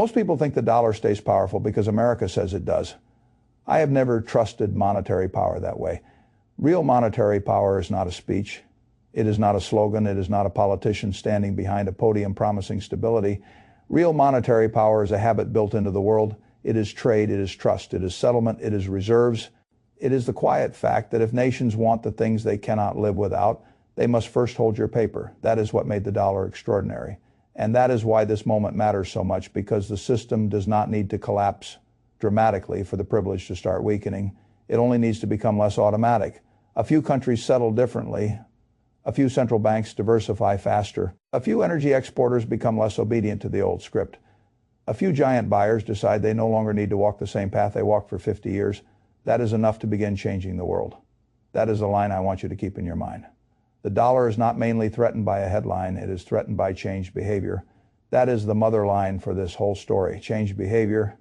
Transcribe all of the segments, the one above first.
Most people think the dollar stays powerful because America says it does. I have never trusted monetary power that way. Real monetary power is not a speech. It is not a slogan. It is not a politician standing behind a podium promising stability. Real monetary power is a habit built into the world. It is trade. It is trust. It is settlement. It is reserves. It is the quiet fact that if nations want the things they cannot live without, they must first hold your paper. That is what made the dollar extraordinary. And that is why this moment matters so much, because the system does not need to collapse dramatically for the privilege to start weakening. It only needs to become less automatic. A few countries settle differently. A few central banks diversify faster. A few energy exporters become less obedient to the old script. A few giant buyers decide they no longer need to walk the same path they walked for 50 years. That is enough to begin changing the world. That is the line I want you to keep in your mind. The dollar is not mainly threatened by a headline. It is threatened by changed behavior. That is the mother line for this whole story. Changed behavior,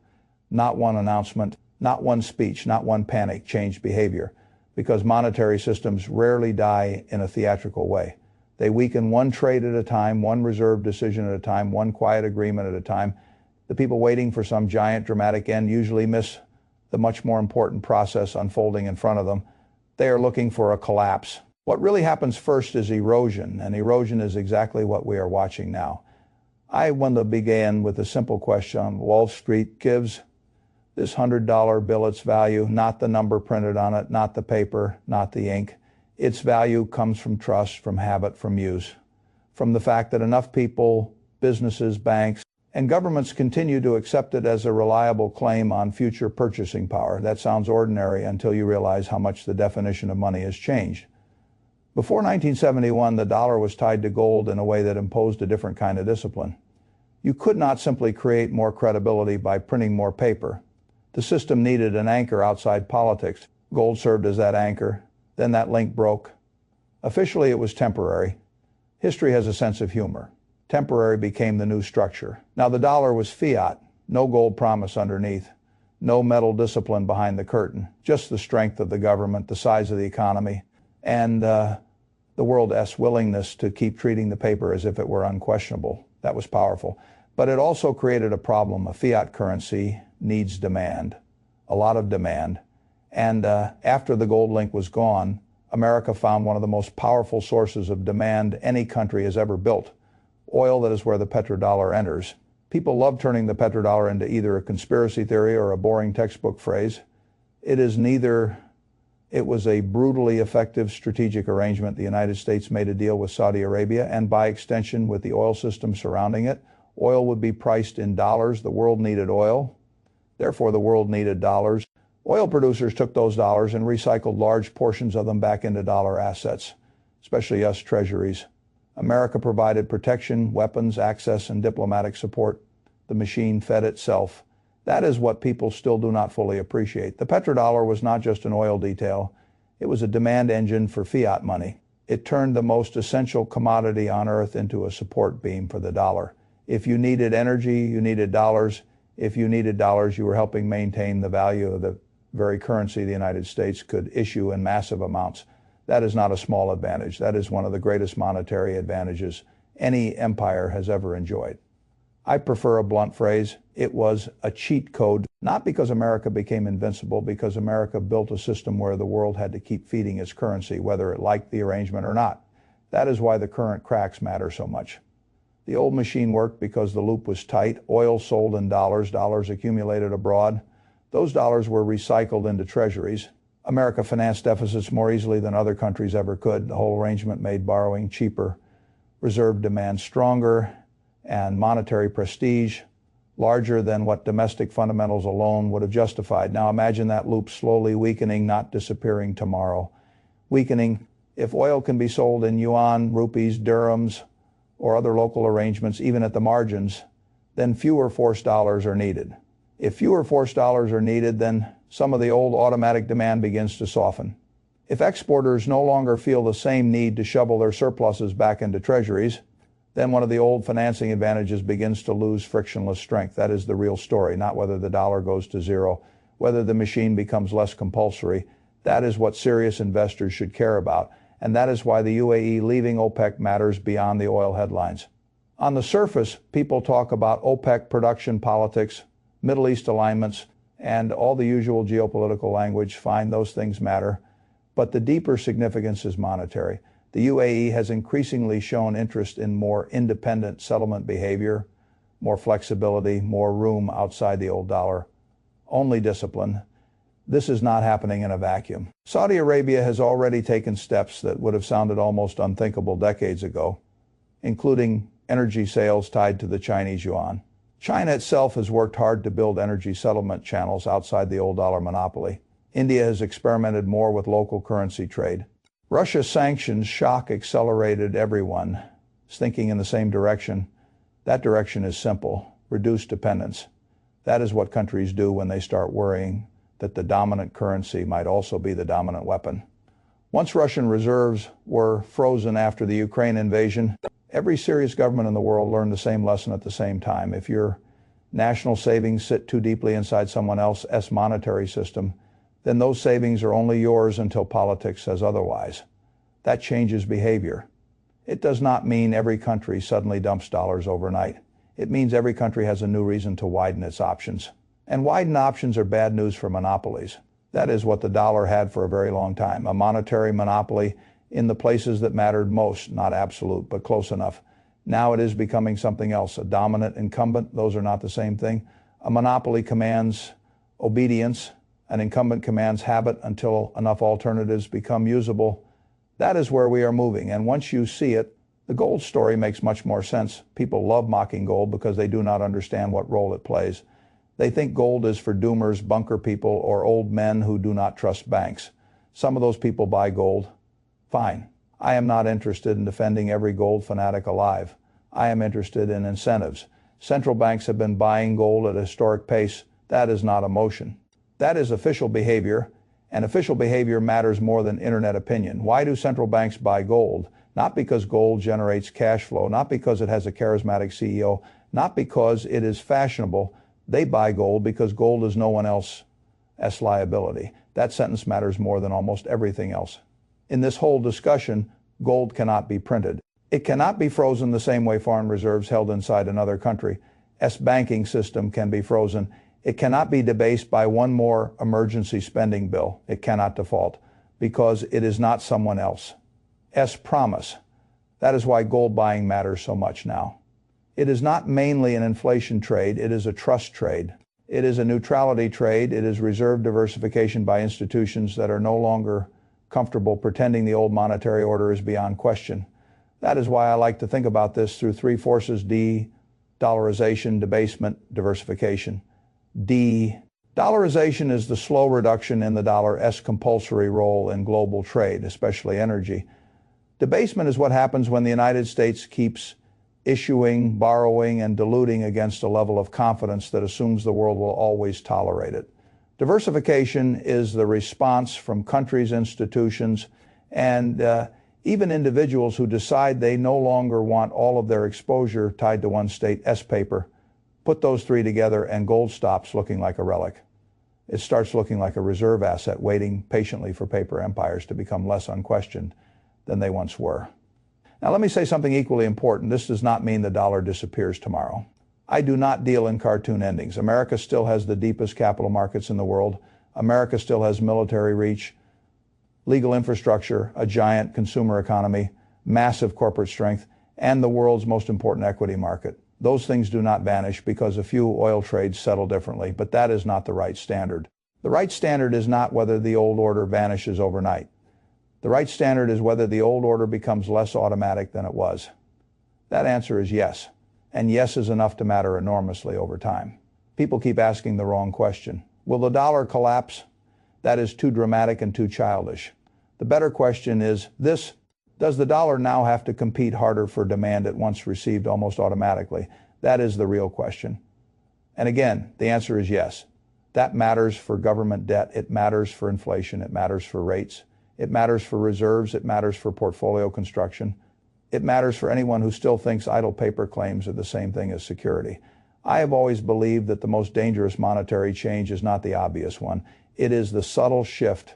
not one announcement, not one speech, not one panic, changed behavior. Because monetary systems rarely die in a theatrical way. They weaken one trade at a time, one reserve decision at a time, one quiet agreement at a time. The people waiting for some giant dramatic end usually miss the much more important process unfolding in front of them. They are looking for a collapse. What really happens first is erosion, and erosion is exactly what we are watching now. I want to begin with a simple question. Wall Street gives this $100 bill its value, not the number printed on it, not the paper, not the ink. Its value comes from trust, from habit, from use, from the fact that enough people, businesses, banks, and governments continue to accept it as a reliable claim on future purchasing power. That sounds ordinary until you realize how much the definition of money has changed. Before 1971, the dollar was tied to gold in a way that imposed a different kind of discipline. You could not simply create more credibility by printing more paper. The system needed an anchor outside politics. Gold served as that anchor. Then that link broke. Officially, it was temporary. History has a sense of humor. Temporary became the new structure. Now the dollar was fiat, no gold promise underneath, no metal discipline behind the curtain, just the strength of the government, the size of the economy, and the world's willingness to keep treating the paper as if it were unquestionable. That was powerful. But it also created a problem. A fiat currency needs demand, a lot of demand. And after the gold link was gone, America found one of the most powerful sources of demand any country has ever built. Oil, that is where the petrodollar enters. People love turning the petrodollar into either a conspiracy theory or a boring textbook phrase. It is neither. It was a brutally effective strategic arrangement. The United States made a deal with Saudi Arabia, and by extension with the oil system surrounding it. Oil would be priced in dollars. The world needed oil. Therefore, the world needed dollars. Oil producers took those dollars and recycled large portions of them back into dollar assets, especially U.S. treasuries. America provided protection, weapons, access, and diplomatic support. The machine fed itself. That is what people still do not fully appreciate. The petrodollar was not just an oil detail. It was a demand engine for fiat money. It turned the most essential commodity on earth into a support beam for the dollar. If you needed energy, you needed dollars. If you needed dollars, you were helping maintain the value of the very currency the United States could issue in massive amounts. That is not a small advantage. That is one of the greatest monetary advantages any empire has ever enjoyed. I prefer a blunt phrase. It was a cheat code, not because America became invincible, because America built a system where the world had to keep feeding its currency, whether it liked the arrangement or not. That is why the current cracks matter so much. The old machine worked because the loop was tight. Oil sold in dollars. Dollars accumulated abroad. Those dollars were recycled into treasuries. America financed deficits more easily than other countries ever could. The whole arrangement made borrowing cheaper, reserve demand stronger, and monetary prestige larger than what domestic fundamentals alone would have justified. Now imagine that loop slowly weakening, not disappearing tomorrow. Weakening. If oil can be sold in yuan, rupees, dirhams, or other local arrangements, even at the margins, then fewer forced dollars are needed. If fewer forced dollars are needed, then some of the old automatic demand begins to soften. If exporters no longer feel the same need to shovel their surpluses back into treasuries, then one of the old financing advantages begins to lose frictionless strength. That is the real story, not whether the dollar goes to zero, whether the machine becomes less compulsory. That is what serious investors should care about. And that is why the UAE leaving OPEC matters beyond the oil headlines. On the surface, people talk about OPEC production politics, Middle East alignments, and all the usual geopolitical language. Fine, those things matter. But the deeper significance is monetary. The UAE has increasingly shown interest in more independent settlement behavior, more flexibility, more room outside the old dollar. Only discipline. This is not happening in a vacuum. Saudi Arabia has already taken steps that would have sounded almost unthinkable decades ago, including energy sales tied to the Chinese yuan. China itself has worked hard to build energy settlement channels outside the old dollar monopoly. India has experimented more with local currency trade. Russia's sanctions shock accelerated everyone thinking in the same direction. That direction is simple: reduce dependence. That is what countries do when they start worrying that the dominant currency might also be the dominant weapon. Once Russian reserves were frozen after the Ukraine invasion, every serious government in the world learned the same lesson at the same time. If your national savings sit too deeply inside someone else's monetary system, then those savings are only yours until politics says otherwise. That changes behavior. It does not mean every country suddenly dumps dollars overnight. It means every country has a new reason to widen its options. And widened options are bad news for monopolies. That is what the dollar had for a very long time, a monetary monopoly in the places that mattered most, not absolute, but close enough. Now it is becoming something else, a dominant incumbent. Those are not the same thing. A monopoly commands obedience. An incumbent commands habit until enough alternatives become usable. That is where we are moving. And once you see it, the gold story makes much more sense. People love mocking gold because they do not understand what role it plays. They think gold is for doomers, bunker people, or old men who do not trust banks. Some of those people buy gold. Fine. I am not interested in defending every gold fanatic alive. I am interested in incentives. Central banks have been buying gold at a historic pace. That is not emotion. That is official behavior, and official behavior matters more than internet opinion. Why do central banks buy gold? Not because gold generates cash flow, not because it has a charismatic CEO, not because it is fashionable. They buy gold because gold is no one else's liability. That sentence matters more than almost everything else. In this whole discussion, gold cannot be printed. It cannot be frozen the same way foreign reserves held inside another country's banking system can be frozen. It cannot be debased by one more emergency spending bill. It cannot default because it is not someone else's promise. That is why gold buying matters so much now. It is not mainly an inflation trade. It is a trust trade. It is a neutrality trade. It is reserve diversification by institutions that are no longer comfortable pretending the old monetary order is beyond question. That is why I like to think about this through three forces: de-dollarization, debasement, diversification. De-dollarization is the slow reduction in the dollar's compulsory role in global trade, especially energy. Debasement is what happens when the United States keeps issuing, borrowing, and diluting against a level of confidence that assumes the world will always tolerate it. Diversification is the response from countries, institutions, and even individuals who decide they no longer want all of their exposure tied to one state's paper. Put those three together and gold stops looking like a relic. It starts looking like a reserve asset waiting patiently for paper empires to become less unquestioned than they once were. Now let me say something equally important. This does not mean the dollar disappears tomorrow. I do not deal in cartoon endings. America still has the deepest capital markets in the world. America still has military reach, legal infrastructure, a giant consumer economy, massive corporate strength, and the world's most important equity market. Those things do not vanish because a few oil trades settle differently, but that is not the right standard. The right standard is not whether the old order vanishes overnight. The right standard is whether the old order becomes less automatic than it was. That answer is yes. And yes is enough to matter enormously over time. People keep asking the wrong question. Will the dollar collapse? That is too dramatic and too childish. The better question is this: does the dollar now have to compete harder for demand it once received almost automatically? That is the real question. And again, the answer is yes. That matters for government debt. It matters for inflation. It matters for rates. It matters for reserves. It matters for portfolio construction. It matters for anyone who still thinks idle paper claims are the same thing as security. I have always believed that the most dangerous monetary change is not the obvious one. It is the subtle shift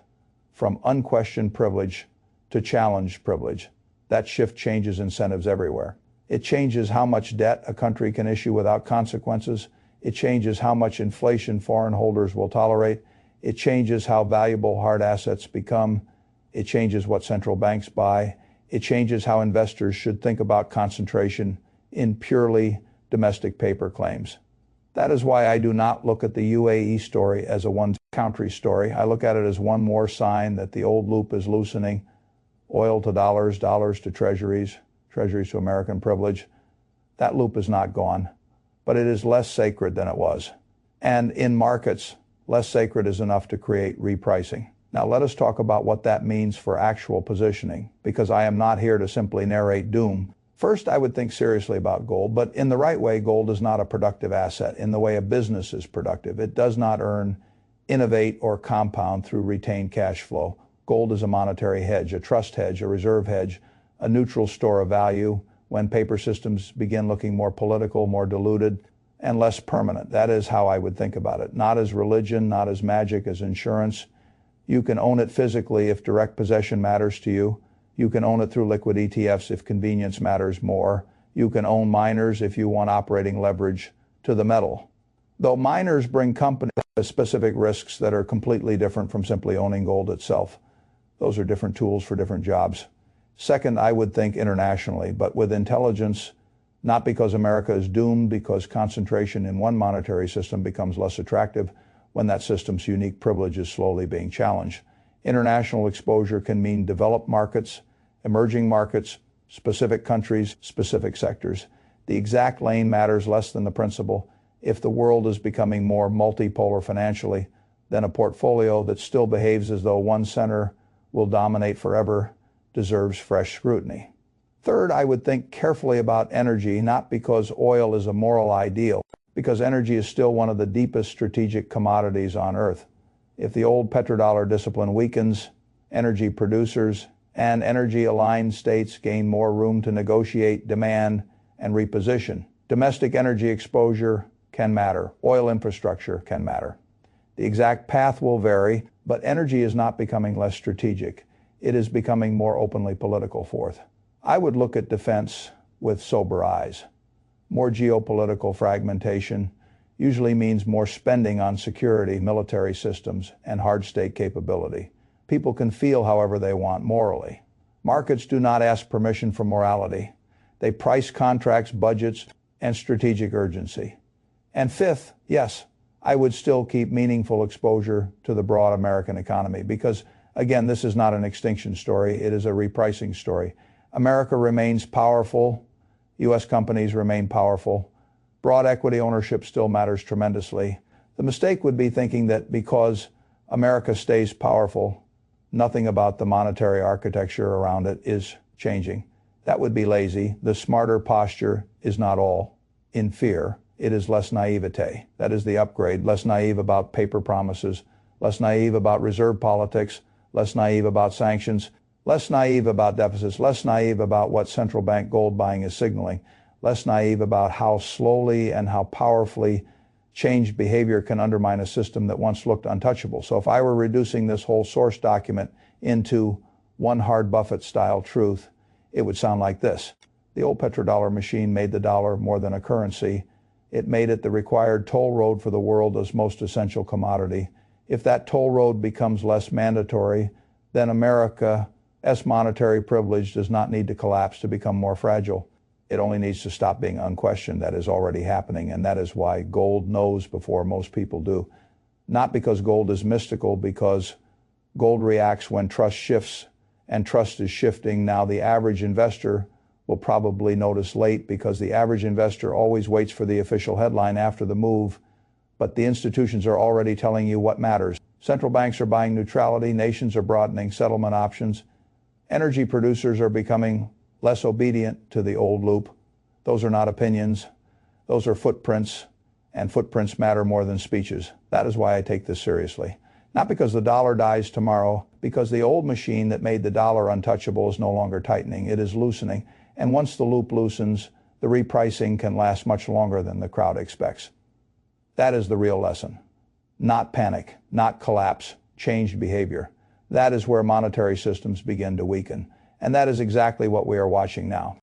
from unquestioned privilege to challenged privilege. That shift changes incentives everywhere. It changes how much debt a country can issue without consequences. It changes how much inflation foreign holders will tolerate. It changes how valuable hard assets become. It changes what central banks buy. It changes how investors should think about concentration in purely domestic paper claims. That is why I do not look at the UAE story as a one-country story. I look at it as one more sign that the old loop is loosening. Oil to dollars, dollars to treasuries, treasuries to American privilege. That loop is not gone, but it is less sacred than it was. And in markets, less sacred is enough to create repricing. Now let us talk about what that means for actual positioning, because I am not here to simply narrate doom. First, I would think seriously about gold, but in the right way, gold is not a productive asset in the way a business is productive. It does not earn, innovate, or compound through retained cash flow. Gold is a monetary hedge, a trust hedge, a reserve hedge, a neutral store of value when paper systems begin looking more political, more diluted, and less permanent. That is how I would think about it. Not as religion, not as magic, as insurance. You can own it physically if direct possession matters to you. You can own it through liquid ETFs if convenience matters more. You can own miners if you want operating leverage to the metal. Though miners bring companies specific risks that are completely different from simply owning gold itself. Those are different tools for different jobs. Second, I would think internationally, but with intelligence, not because America is doomed, because concentration in one monetary system becomes less attractive when that system's unique privilege is slowly being challenged. International exposure can mean developed markets, emerging markets, specific countries, specific sectors. The exact lane matters less than the principle. If the world is becoming more multipolar financially, then a portfolio that still behaves as though one center will dominate forever deserves fresh scrutiny. Third, I would think carefully about energy, not because oil is a moral ideal, because energy is still one of the deepest strategic commodities on Earth. If the old petrodollar discipline weakens, energy producers and energy-aligned states gain more room to negotiate, demand, and reposition. Domestic energy exposure can matter. Oil infrastructure can matter. The exact path will vary, but energy is not becoming less strategic. It is becoming more openly political. Fourth, I would look at defense with sober eyes. More geopolitical fragmentation usually means more spending on security, military systems, and hard state capability. People can feel however they want morally. Markets do not ask permission for morality. They price contracts, budgets, and strategic urgency. And fifth, yes, I would still keep meaningful exposure to the broad American economy because, again, this is not an extinction story. It is a repricing story. America remains powerful. U.S. companies remain powerful. Broad equity ownership still matters tremendously. The mistake would be thinking that because America stays powerful, nothing about the monetary architecture around it is changing. That would be lazy. The smarter posture is not all in fear. It is less naivete. That is the upgrade. Less naive about paper promises, less naive about reserve politics, less naive about sanctions, less naive about deficits, less naive about what central bank gold buying is signaling, less naive about how slowly and how powerfully changed behavior can undermine a system that once looked untouchable. So if I were reducing this whole source document into one hard Buffett-style truth, it would sound like this. The old petrodollar machine made the dollar more than a currency. It made it the required toll road for the world's most essential commodity. If that toll road becomes less mandatory, then America's monetary privilege does not need to collapse to become more fragile. It only needs to stop being unquestioned. That is already happening, and that is why gold knows before most people do. Not because gold is mystical, because gold reacts when trust shifts, and trust is shifting. Now the average investor will probably notice late because the average investor always waits for the official headline after the move, but the institutions are already telling you what matters. Central banks are buying neutrality, nations are broadening settlement options, energy producers are becoming less obedient to the old loop. Those are not opinions, those are footprints, and footprints matter more than speeches. That is why I take this seriously. Not because the dollar dies tomorrow, because the old machine that made the dollar untouchable is no longer tightening, it is loosening. And once the loop loosens, the repricing can last much longer than the crowd expects. That is the real lesson. Not panic, not collapse, changed behavior. That is where monetary systems begin to weaken. And that is exactly what we are watching now.